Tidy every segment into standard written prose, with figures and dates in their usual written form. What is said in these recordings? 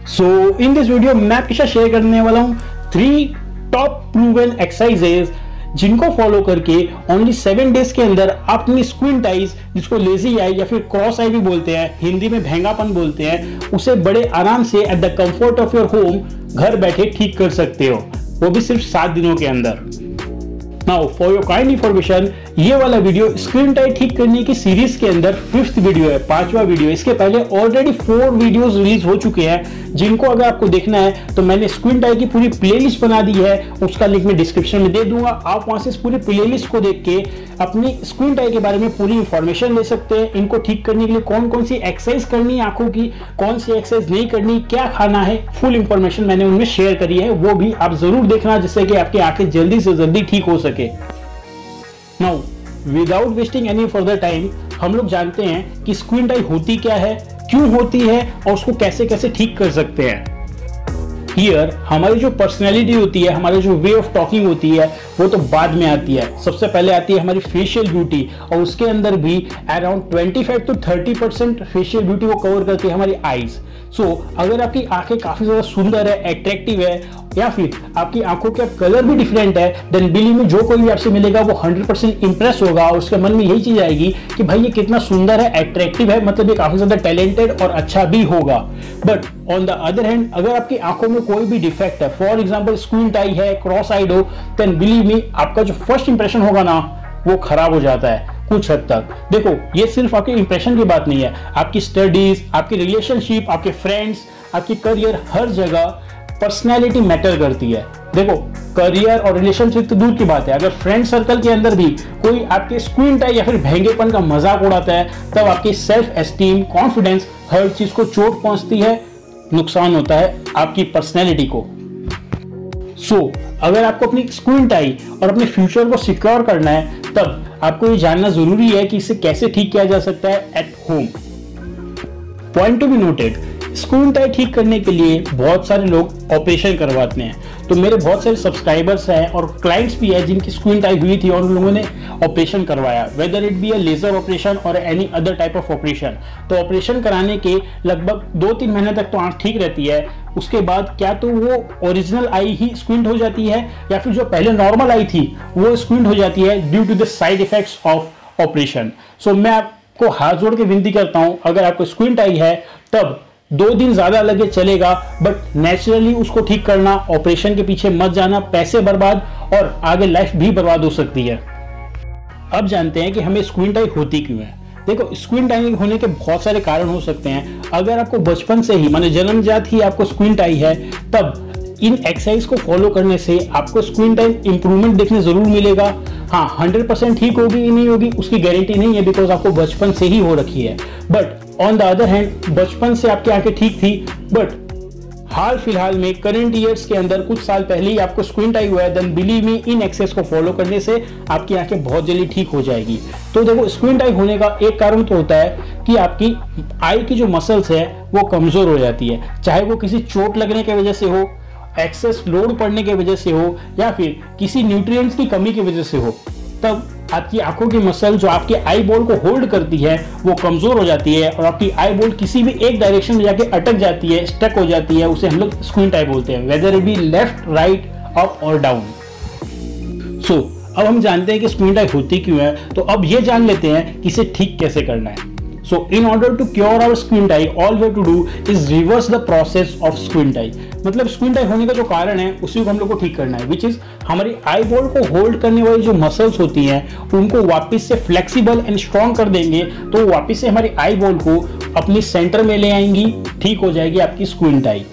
So in this video मैं आपके साथ शेयर करने वाला हूं 3 टॉप प्रूवन एक्सरसाइजेज जिनको फॉलो करके ओनली 7 डेज के अंदर आप अपनी स्क्विंट आईज, जिसको लेजी आई या फिर क्रॉस आई भी बोलते हैं, हिंदी में भेंगापन बोलते हैं, उसे बड़े आराम से at the comfort of your home घर बैठे ठीक कर सकते हो, वो भी सिर्फ 7 दिनों के अंदर। Now for your kind information, ये वाला वीडियो स्क्रीन टाइम ठीक करने की सीरीज के अंदर 5th वीडियो है, 5वां वीडियो। इसके पहले ऑलरेडी 4 वीडियोस रिलीज हो चुके हैं, जिनको अगर आपको देखना है तो मैंने स्क्रीन टाइम की पूरी प्लेलिस्ट बना दी है, उसका लिंक मैं डिस्क्रिप्शन में दे दूंगा। आप वहां से इस पूरी प्लेलिस्ट को देख के अपनी स्क्रीन टाइम के बारे में पूरी इंफॉर्मेशन ले सकते हैं। इनको ठीक करने के लिए कौन कौन सी एक्सरसाइज करनी है आंखों की, कौन सी एक्सरसाइज नहीं करनी, क्या खाना है, फुल इंफॉर्मेशन मैंने उनमें शेयर करी है, वो भी आप जरूर देखना, जिससे कि आपकी आंखें जल्दी से जल्दी ठीक हो सके। Now without wasting any further time, हम लोग जानते हैं कि स्क्रीन टाइम होती क्या है, क्यों होती है और उसको कैसे कैसे ठीक कर सकते हैं। हियर हमारी जो पर्सनैलिटी होती है, हमारी जो वे ऑफ टॉकिंग होती है, वो तो बाद में आती है। सबसे पहले आती है हमारी फेशियल ब्यूटी, और उसके अंदर भी अराउंड 25 to 30% फेशियल ब्यूटी वो कवर करती है हमारी आईज। सो अगर आपकी आंखें काफी ज्यादा सुंदर है, अट्रैक्टिव है, या फिर आपकी आंखों का कलर भी डिफरेंट है, देन बिलीव में जो कोई भी आपसे मिलेगा वो 100% इंप्रेस होगा और उसके मन में यही चीज आएगी कि भाई ये कितना सुंदर है, अट्रैक्टिव है, मतलब ये काफी ज्यादा टैलेंटेड और अच्छा भी होगा। But on the other hand, अगर आपकी आंखों में कोई भी डिफेक्ट है, फॉर एग्जाम्पल स्क्वींट आई है, क्रॉस आइड हो, देन बिलीव मी आपका जो फर्स्ट इंप्रेशन होगा ना, वो खराब हो जाता है कुछ हद तक। देखो, ये सिर्फ आपके इंप्रेशन की बात नहीं है, आपकी स्टडीज, आपकी रिलेशनशिप, आपके फ्रेंड्स, आपकी करियर, हर जगह पर्सनैलिटी मैटर करती है। देखो, करियर और रिलेशनशिप तो दूर की बात है, अगर फ्रेंड सर्कल के अंदर भी कोई आपके स्क्वींट है या फिर भेंगेपन का मजाक उड़ाता है, तब आपकी सेल्फ एस्टीम, कॉन्फिडेंस, हर चीज को चोट पहुंचती है, नुकसान होता है आपकी पर्सनैलिटी को। सो अगर आपको अपनी स्क्रीन टाइम और अपने फ्यूचर को सिक्योर करना है, तब आपको ये जानना जरूरी है कि इसे कैसे ठीक किया जा सकता है at home. Point to be noted, screen time ठीक करने के लिए बहुत सारे लोग ऑपरेशन करवाते हैं। तो मेरे बहुत सारे सब्सक्राइबर्स हैं और क्लाइंट्स भी हैं जिनकी स्क्रीन टाइम हुई थी और उन लोगों ने ऑपरेशन करवाया, whether it be a laser operation और any other type of operation. तो ऑपरेशन कराने के लगभग 2-3 महीने तक तो आंख ठीक रहती है, उसके बाद क्या तो वो ओरिजिनल आई ही स्क्वींट हो जाती है, या फिर जो पहले नॉर्मल आई थी वो स्क्वींट हो जाती है due to the side effects of operation. So मैं आपको हाथ जोड़ के विनती करता हूं, अगर आपको स्क्वींट आई है तब 2 दिन ज्यादा लगे चलेगा, बट नेचुरली उसको ठीक करना, ऑपरेशन के पीछे मत जाना, पैसे बर्बाद और आगे लाइफ भी बर्बाद हो सकती है। अब जानते हैं कि हमें स्क्रीन टाइम होती क्यों है। देखो, स्क्रीन टाइम होने के बहुत सारे कारण हो सकते हैं। अगर आपको बचपन से ही, माने जन्मजात ही आपको स्क्रीन टाइम है, तब इन एक्सरसाइज को फॉलो करने से आपको स्क्रीन टाइम इंप्रूवमेंट देखने जरूर मिलेगा। हाँ, 100% ठीक होगी ही नहीं होगी उसकी गारंटी नहीं है, बिकॉज आपको बचपन से ही हो रखी है। But on the other hand, बचपन से आपकी आंखें ठीक थी, बट हाल फिलहाल में करंट ईयर्स के अंदर कुछ साल पहले ही आपको स्क्रीन टाइम हुआ है, देन बिलीव मी इन एक्सरसाइज को फॉलो करने से आपकी आंखें बहुत जल्दी ठीक हो जाएगी। तो देखो, स्क्रीन टाइम होने का एक कारण तो होता है कि आपकी आई की जो मसल्स है वो कमजोर हो जाती है, चाहे वो किसी चोट लगने की वजह से हो, एक्सेस लोड पड़ने की वजह से हो, या फिर किसी न्यूट्रिएंट्स की कमी की वजह से हो। तब आपकी आंखों की मसल जो आपके आई बॉल को होल्ड करती है वो कमजोर हो जाती है और आपकी आई बॉल किसी भी एक डायरेक्शन में जाके अटक जाती है, स्टक हो जाती है, उसे हम लोग स्क्रीन टाइम बोलते हैं, weather it be left, right, up और डाउन। सो अब हम जानते हैं कि स्क्रीन टाइम होती क्यों है, तो अब ये जान लेते हैं कि इसे ठीक कैसे करना है। So in order to cure our screen tie, all we have to do is reverse the process of screen tie। मतलब स्क्रीन टाइम होने का जो कारण है उसी को हम लोग को ठीक करना है, which is हमारी आई बॉल को होल्ड करने वाली जो मसल्स होती हैं उनको वापस से फ्लेक्सिबल एंड स्ट्रॉन्ग कर देंगे, तो वापस से हमारी आई बॉल को अपनी सेंटर में ले आएंगी, ठीक हो जाएगी आपकी स्क्रीन टाइम।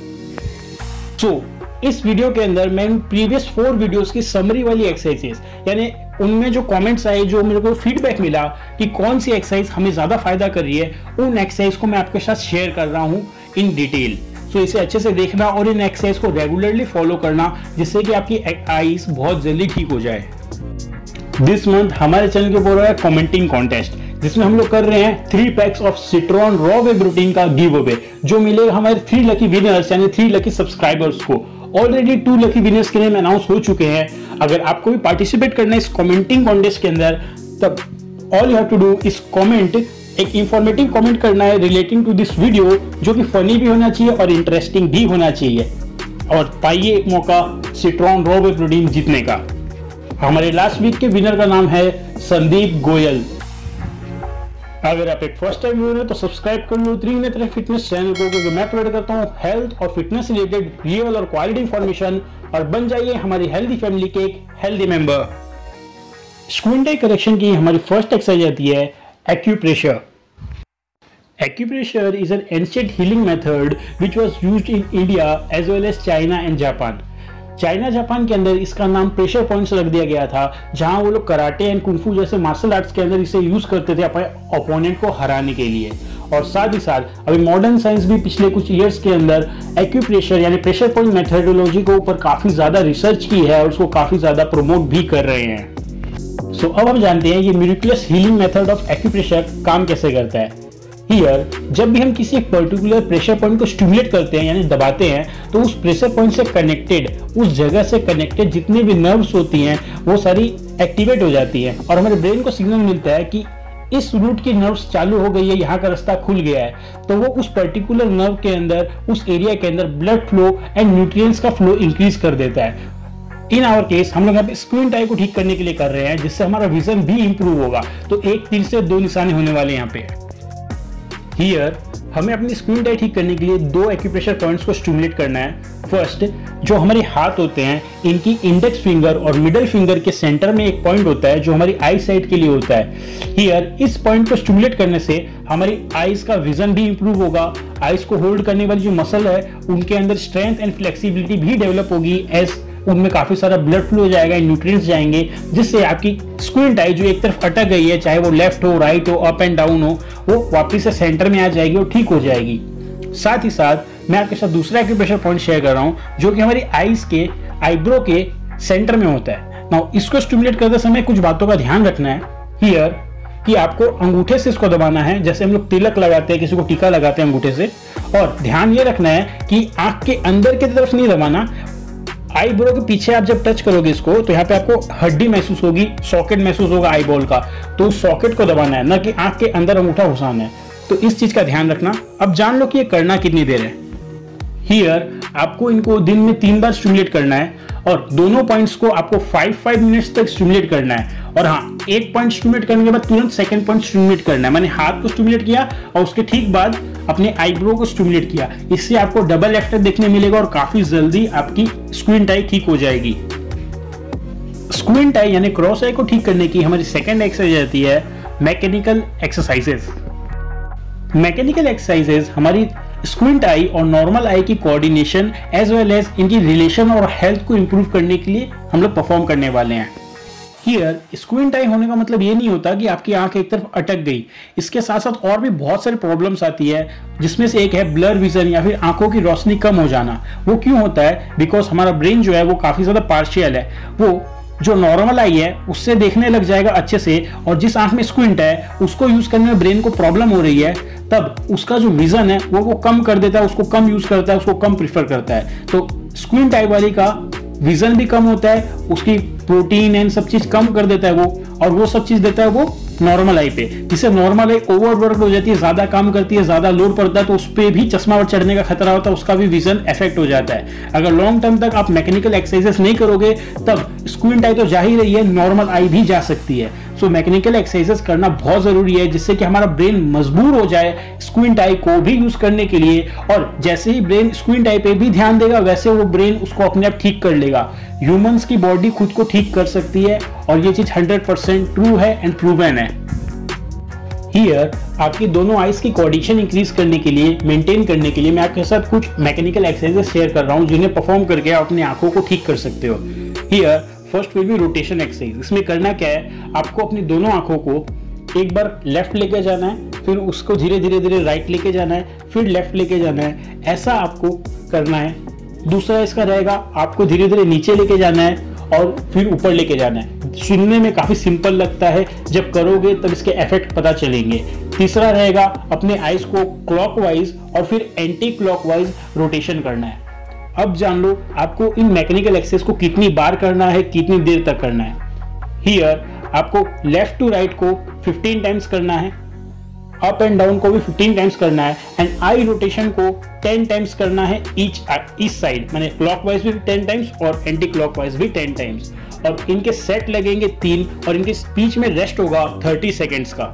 सो इस वीडियो के अंदर मैं प्रीवियस 4 वीडियोस की समरी वाली एक्सरसाइजेस, यानी उनमें जो कमेंट्स आए, जो मेरे को फीडबैक मिला कि कौन सी एक्सरसाइज हमें ज्यादा फायदा कर रही है, उन एक्सरसाइज को मैं आपके साथ शेयर कर रहा हूं इन डिटेल। सो इसे अच्छे से देखना और इन एक्सरसाइज को रेगुलरली फॉलो करना, जिससे कि आपकी आईज बहुत जल्दी ठीक हो जाए। दिस मंथ हमारे चैनल के ऊपर हो रहा है कमेंटिंग कॉन्टेस्ट, जिसमें हम लोग कर रहे हैं 3 packs of Citron raw whey protein का गिव अवे, जो मिलेगा हमारे 3 लकी विनर्स यानी 3 लकी सब्सक्राइबर्स को। ऑलरेडी 2 लकी विनर्स के नेम अनाउंस हो चुके हैं। अगर आपको भी पार्टिसिपेट करना है इस कमेंटिंग कॉन्टेस्ट के अंदर, तब all you have to do is comment एक इंफॉर्मेटिव कमेंट करना है रिलेटिंग टू दिस वीडियो, जो कि फनी भी होना चाहिए और इंटरेस्टिंग भी होना चाहिए, और पाइए एक मौका सिट्रॉन रॉ वे प्रोटीन जीतने का। हमारे लास्ट वीक के विनर का नाम है संदीप गोयल। अगर आप एक फर्स्ट टाइम व्यूअर हैं तो सब्सक्राइब कर लो त्रिनेत्र फिटनेस चैनल को, क्योंकि मैं अपलोड करता हूँ हेल्थ और फिटनेस रिलेटेड रियल और क्वालिटी इंफॉर्मेशन, और बन जाइए हमारी हेल्दी फैमिली के एक हेल्दी मेंबर। स्क्वीन टाई करेक्शन की हमारी फर्स्ट एक्सरसाइज आती है acupressure. Acupressure is an ancient healing method which was used in India as well as China and Japan. China Japan के अंदर इसका नाम प्रेशर पॉइंट्स रख दिया गया था, जहां वो लोग कराटे एंड कुंफू जैसे मार्शल आर्ट्स के अंदर इसे यूज करते थे अपने ओपोनेंट को हराने के लिए। और साथ ही साथ अभी मॉडर्न साइंस भी पिछले कुछ ईयर्स के अंदर एक्यूप्रेशर यानी प्रेशर पॉइंट मेथडोलॉजी के ऊपर काफी ज्यादा रिसर्च की है और उसको काफी ज्यादा प्रमोट भी कर रहे हैं। सो अब हम जानते हैं ये miraculous healing method of acupressure काम कैसे करता है। हियर जब भी हम किसी एक पर्टिकुलर प्रेशर पॉइंट को स्टिमुलेट करते हैं यानी दबाते हैं, तो उस प्रेशर पॉइंट से कनेक्टेड, उस जगह से कनेक्टेड जितने भी नर्व्स होती हैं वो सारी एक्टिवेट हो जाती हैं, और हमारे ब्रेन को सिग्नल मिलता है कि इस रूट की नर्व्स चालू हो गई है, यहाँ का रास्ता खुल गया है। तो वो उस पर्टिकुलर नर्व के अंदर, उस एरिया के अंदर ब्लड फ्लो एंड न्यूट्रिएंट्स का फ्लो इंक्रीज कर देता है। इन आवर केस हम लोग यहाँ पे स्क्रीन टाई को ठीक करने के लिए कर रहे हैं, जिससे हमारा विजन भी इंप्रूव होगा। तो एक तीर से दो निशाने होने वाले यहाँ पे। हियर हमें अपनी स्क्रीन टाई ठीक करने के लिए दो एक्यूप्रेशर पॉइंट्स को स्टिमुलेट करना है। फर्स्ट, जो हमारे हाथ होते हैं इनकी इंडेक्स फिंगर और मिडल फिंगर के सेंटर में एक पॉइंट होता है जो हमारी आई साइट के लिए होता है। हियर इस पॉइंट को स्टिमुलेट करने से हमारी आईज का विजन भी इंप्रूव होगा। आईज को होल्ड करने वाली जो मसल है उनके अंदर स्ट्रेंथ एंड फ्लेक्सिबिलिटी भी डेवलप होगी, एज उनमें काफी सारा ब्लड फ्लो जाएगा, न्यूट्रिएंट्स जाएंगे, जिससे आपकी स्क्रीन टाई जो एक तरफ अटक गई है, चाहे वो लेफ्ट हो, राइट हो, अप एंड डाउन हो, वो वापस से सेंटर में आ जाएगी और ठीक हो जाएगी। साथ ही साथ मैं आपके साथ दूसरा एक्यूप्रेशर पॉइंट शेयर कर रहा हूं, जो कि हमारी आईज के आईब्रो के सेंटर में होता है। नाउ इसको स्टिमुलेट करते समय कुछ बातों का ध्यान रखना है हियर, कि आपको अंगूठे से इसको दबाना है, जैसे हम लोग तिलक लगाते हैं, किसी को टीका लगाते हैं अंगूठे से। और ध्यान ये रखना है कि आंख के अंदर की तरफ नहीं दबाना। आईब्रो के पीछे आप जब टच करोगे इसको, तो यहाँ पे आपको हड्डी महसूस होगी, सॉकेट महसूस होगा आईबॉल का, तो उस सॉकेट को दबाना है, ना कि आंख के अंदर अंगूठा घुसाना है। तो इस चीज का ध्यान रखना। अब जान लो कि ये करना कितनी देर है। हियर आपको इनको दिन में 3 बार स्टिमुलेट करना है, और दोनों पॉइंट्स को आपको 5 मिनट्स तक स्टिमुलेट करना है। और हाँ, एक पॉइंट स्टिमुलेट करने के बाद तुरंत सेकंड पॉइंट स्टिमुलेट करना है, मैंने हाथ को स्टिमुलेट किया और उसके ठीक बाद अपने आईब्रो को स्टिमुलेट किया। इससे आपको डबल इफेक्ट देखने मिलेगा और काफी जल्दी आपकी स्क्रीन टाई ठीक हो जाएगी। स्क्रीन टाई यानी क्रॉस आई को ठीक करने की हमारी सेकंड एक्सरसाइज आती है मैकेनिकल एक्सरसाइजेस। मैकेनिकल एक्सरसाइजेस हमारी स्क्रीन टाई और नॉर्मल आई की कोऑर्डिनेशन एज वेल एज इनकी रिलेशन और हेल्थ को इंप्रूव करने के लिए हम लोग परफॉर्म करने वाले हैं। हियर स्क्रीन टाई होने का मतलब ये नहीं होता कि आपकी आंख एक तरफ अटक गई। इसके साथ साथ और भी बहुत सारी प्रॉब्लम्स आती है, जिसमें से एक है ब्लर विजन या फिर आंखों की रोशनी कम हो जाना। वो क्यों होता है? बिकॉज हमारा ब्रेन जो है वो काफी ज्यादा पार्शियल है। वो जो नॉर्मल आई है उससे देखने लग जाएगा अच्छे से, और जिस आंख में स्क्विंट है उसको यूज करने में ब्रेन को प्रॉब्लम हो रही है, तब उसका जो विजन है वो कम कर देता है, उसको कम यूज करता है, उसको कम प्रिफर करता है। तो स्क्विंट आई वाली का विजन भी कम होता है, उसकी प्रोटीन एंड सब चीज कम कर देता है वो, और वो सब चीज देता है वो नॉर्मल आई पे, जिससे नॉर्मल आई ओवरवर्क हो जाती है, ज्यादा काम करती है, ज्यादा लोड पड़ता है, तो उस पर भी चश्मा चढ़ने का खतरा होता है, उसका भी विजन इफेक्ट हो जाता है। अगर लॉन्ग टर्म तक आप मैकेनिकल एक्सरसाइजेस नहीं करोगे, तब स्क्रीन टाई तो जा ही रही है, नॉर्मल आई भी जा सकती है। सो मैकेनिकल एक्सरसाइजेस करना बहुत जरूरी है, जिससे कि हमारा ब्रेन मजबूर हो जाए स्क्रीन टाई को भी यूज करने के लिए, और जैसे ही ब्रेन स्क्रीन टाई पे भी ध्यान देगा, वैसे वो ब्रेन उसको अपने आप ठीक कर लेगा। ह्यूमंस की बॉडी खुद को ठीक कर सकती है, और ये चीज 100% ट्रू है एंड प्रूवन है। हियर आपकी दोनों आईज की कोऑर्डिनेशन इंक्रीज करने के लिए, मेंटेन करने के लिए मैं आपके साथ कुछ मैकेनिकल एक्सरसाइजेस शेयर कर रहा हूं, जिन्हें परफॉर्म करके आप अपनी आंखों को ठीक कर सकते हो। Here first will be rotation exercise. इसमें करना क्या है, आपको अपनी दोनों आंखों को एक बार लेफ्ट लेके जाना है, फिर उसको धीरे धीरे राइट लेके जाना है, फिर लेफ्ट लेके जाना है, ऐसा आपको करना है। दूसरा इसका रहेगा, आपको धीरे धीरे नीचे लेके जाना है और फिर ऊपर लेके जाना है। सुनने में काफी सिंपल लगता है, जब करोगे तब इसके इफेक्ट पता चलेंगे। तीसरा रहेगा, अपने आईज को क्लॉकवाइज और फिर एंटी क्लॉकवाइज रोटेशन करना है। अब जान लो आपको इन मैकेनिकल एक्सरसाइज को कितनी बार करना है, कितनी देर तक करना है। हियर आपको लेफ्ट टू राइट को 15 टाइम्स करना है, अप एंड डाउन को भी 15 टाइम्स करना है एंड आई रोटेशन को 10 टाइम्स करना है ईच साइड, माने क्लॉकवाइज भी 10 टाइम्स और एंटी क्लॉकवाइज भी 10 टाइम्स। और इनके सेट लगेंगे 3 और इनके बीच में रेस्ट होगा 30 सेकेंड्स का।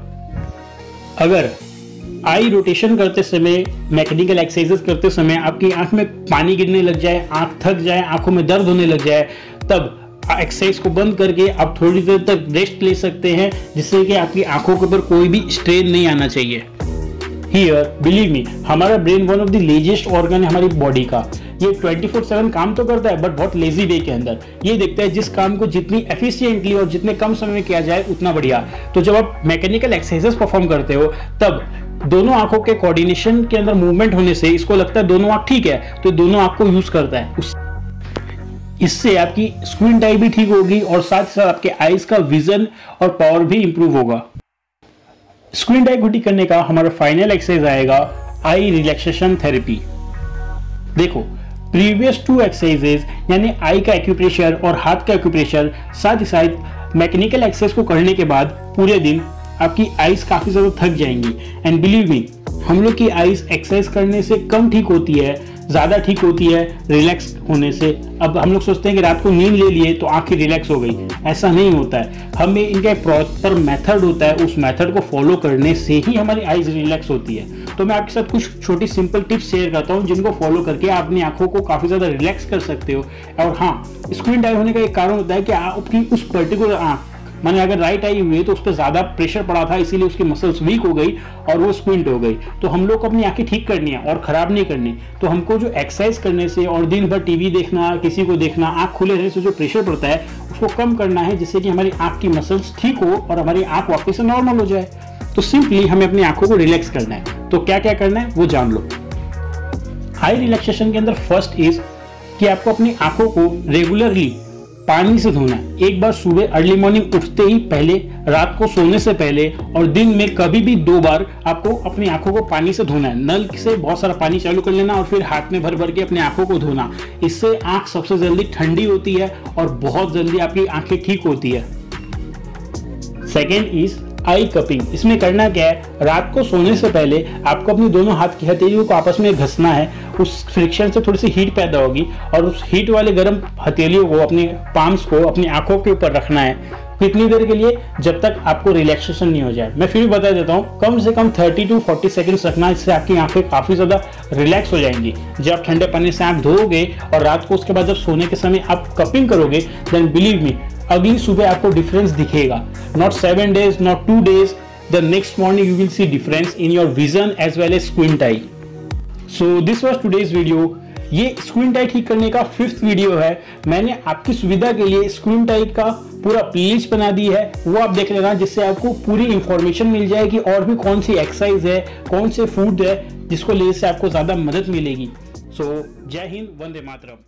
अगर आई रोटेशन करते समय, मैकेनिकल एक्सरसाइजेस करते समय आपकी आंख में पानी गिरने लग जाए, आंख थक जाए, आंखों में दर्द होने लग जाए, तब एक्सरसाइज को बंद करके आप थोड़ी देर तक रेस्ट ले सकते हैं, जिससे कि आपकी आंखों के ऊपर कोई भी स्ट्रेन नहीं आना चाहिए। हियर बिलीव मी, हमारा brain one of the laziest organ है हमारी बॉडी का। ये 24/7 काम तो करता है बट बहुत लेजी वे के अंदर। ये देखता है जिस काम को जितनी एफिशिएंटली और जितने कम समय में किया जाए उतना बढ़िया। तो जब आप मैकेनिकल एक्सरसाइजेस परफॉर्म करते हो तब दोनों आंखों के कोऑर्डिनेशन के अंदर मूवमेंट होने से इसको लगता है दोनों आंख ठीक है, तो दोनों आंख को यूज करता है। इससे आपकी स्क्रीन टाइम भी ठीक होगी और साथ ही साथ आपके आईज का विजन और पावर भी इंप्रूव होगा। स्क्रीन टाइम को ठीक करने का हमारा फाइनल एक्सरसाइज आएगा आई रिलैक्सेशन थेरेपी। देखो, प्रीवियस 2 एक्सरसाइजेज यानी आई का एक्यूप्रेशर और हाथ का एक्यूप्रेशर, साथ ही साथ मैकेनिकल एक्सरसाइज को करने के बाद पूरे दिन आपकी आईज काफी ज्यादा थक जाएंगी। एंड बिलीव मी, हम लोग की आईज एक्सरसाइज करने से कम ठीक होती है, ज्यादा ठीक होती है रिलैक्स होने से। अब हम लोग सोचते हैं कि रात को नींद ले लिए तो आंखें रिलैक्स हो गई, ऐसा नहीं होता है। हमें इनका एक प्रॉपर मेथड होता है, उस मेथड को फॉलो करने से ही हमारी आईज रिलैक्स होती है। तो मैं आपके साथ कुछ छोटी सिंपल टिप्स शेयर करता हूँ जिनको फॉलो करके आप अपनी आंखों को काफी ज्यादा रिलैक्स कर सकते हो। और हाँ, स्क्रीन टाइम होने का एक कारण होता है कि आपकी उस पर्टिकुलर आंख, माने अगर राइट आई हुई है तो उस पर ज्यादा प्रेशर पड़ा था, इसीलिए उसकी मसल्स वीक हो गई और वो स्क्विंट हो गई। तो हम लोग को अपनी आंखें ठीक करनी है और खराब नहीं करनी। तो हमको जो एक्सरसाइज करने से और दिन भर टीवी देखना, किसी को देखना, आंख खुले रहने से जो प्रेशर पड़ता है उसको कम करना है, जिससे कि हमारी आंख की मसल्स ठीक हो और हमारी आंख वापस से नॉर्मल हो जाए। तो सिंपली हमें अपनी आंखों को रिलैक्स करना है। तो क्या क्या करना है वो जान लो। आई रिलैक्सेशन के अंदर फर्स्ट इज कि आपको अपनी आंखों को रेगुलरली पानी से धोना है। एक बार सुबह अर्ली मॉर्निंग उठते ही पहले, रात को सोने से पहले और दिन में कभी भी 2 बार आपको अपनी आंखों को पानी से धोना है। नल से बहुत सारा पानी चालू कर लेना और फिर हाथ में भर भर के अपनी आंखों को धोना। इससे आंख सबसे जल्दी ठंडी होती है और बहुत जल्दी आपकी आंखें ठीक होती है। Second is I cupping. इसमें करना क्या है, रात को सोने से पहले आपको अपनी दोनों हाथ की हथेलियों को आपस में घसना है। उस फ्रिक्शन से थोड़ी सी हीट पैदा होगी और उस हीट वाले गर्म हथेलियों को, अपने पाम्स को अपनी आंखों के ऊपर रखना है। कितनी देर के लिए, जब तक आपको रिलैक्सेशन नहीं हो जाए। मैं फिर भी बता देता हूँ, कम से कम 30 to 40 सेकेंड्स रखना, इससे आपकी आंखें काफी ज्यादा रिलैक्स हो जाएंगी। जब आप ठंडे पानी से आंख धोओगे और रात को उसके बाद जब सोने के समय आप कपिंग करोगे, देन बिलीव मी, अगली सुबह आपको डिफरेंस दिखेगा। Not 7 days, not 2 days, the next morning you will see difference in your vision as well as squint eye. So this was today's video. ये स्क्रीन टाइम ठीक करने का 5th video है। मैंने आपकी सुविधा के लिए स्क्रीन टाइम का पूरा प्लेलिस्ट बना दी है, वो आप देख लेना, जिससे आपको पूरी इंफॉर्मेशन मिल जाएगी और भी कौन सी एक्सरसाइज है, कौन से फूड है जिसको लेने से आपको ज्यादा मदद मिलेगी। सो जय हिंद, वंदे मातरम।